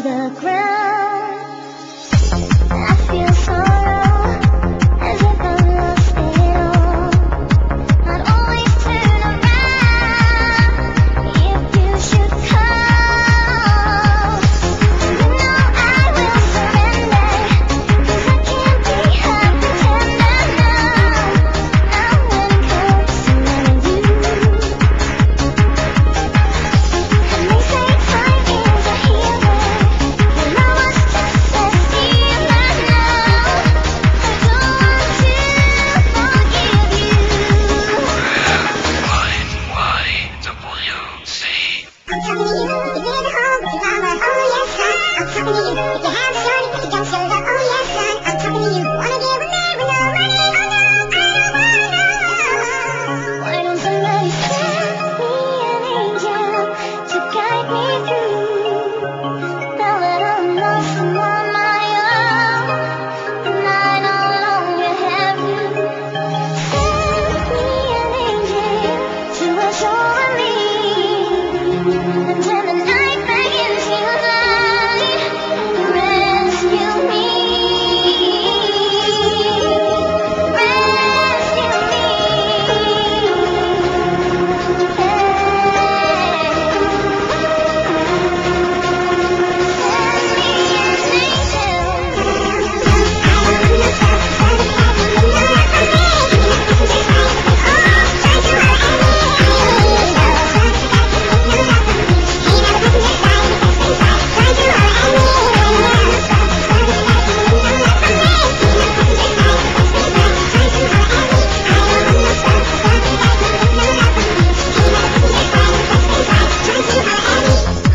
the ground. I feel sorrow as if I've lost it all. I'd always turn around if you should call. You know I will surrender, 'cause I can't be a pretender now. I'm when it comes to loving you. And they say time is a healer. Your love was just a stealer now. I don't want to forgive you. YWC. I'm talking to you, if you're in the home, if you're mama, oh yes son. I'm talking to you, if you have a shorty, but you don't show love, oh yes son. I'm talking to you, wanna get with me with no money, oh no, I don't wanna know. Why don't somebody send me an angel to guide me through? Now that I'm lost and on my own, and I no longer have you. Send me an angel to assure me. And when the night begins to light, rescue me. Rescue me.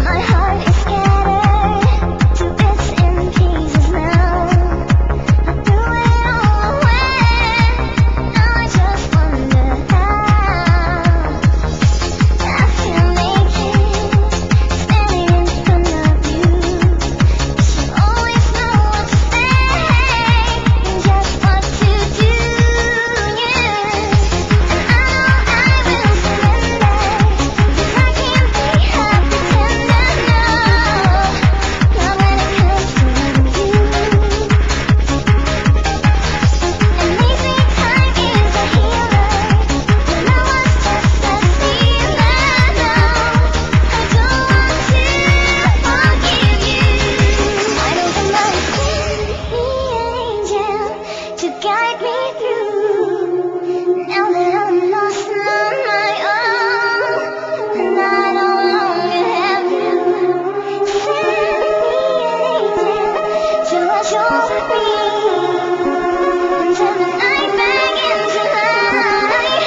My heart is scattered to bits and pieces now. I threw it all away. Now I just wonder how. I feel naked, standing in front of you. You should always know what to say and just what to do. And I know I will surrender, 'cause I can't be a pretender now. Not when it comes to loving you. And they say time is a healer. Your love was just a stealer now. I don't want to forgive you. Why don't somebody send me an angel to guide me through? Now that I'm lost and on my own, and I no longer have you. Send me an angel to assure me. And when the night begins to light,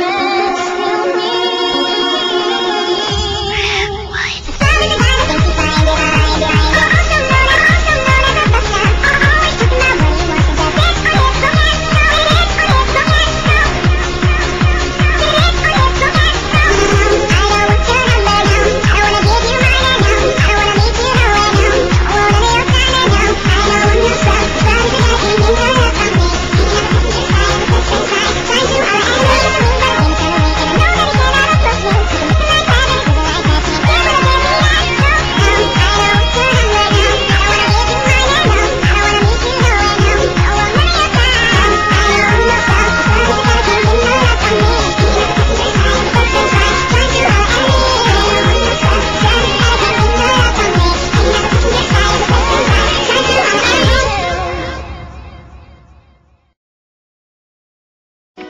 rescue me.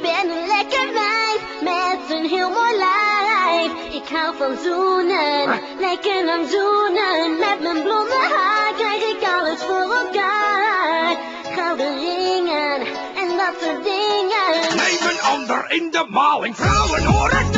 Ben lekker wijf met een heel mooi lijf. Ik hou van zoenen, lekker aan zoenen. Met mijn blonde haar krijg ik alles voor elkaar. Gouden ringen en dat soort dingen. Neem een ander in de maling, vrouwen horen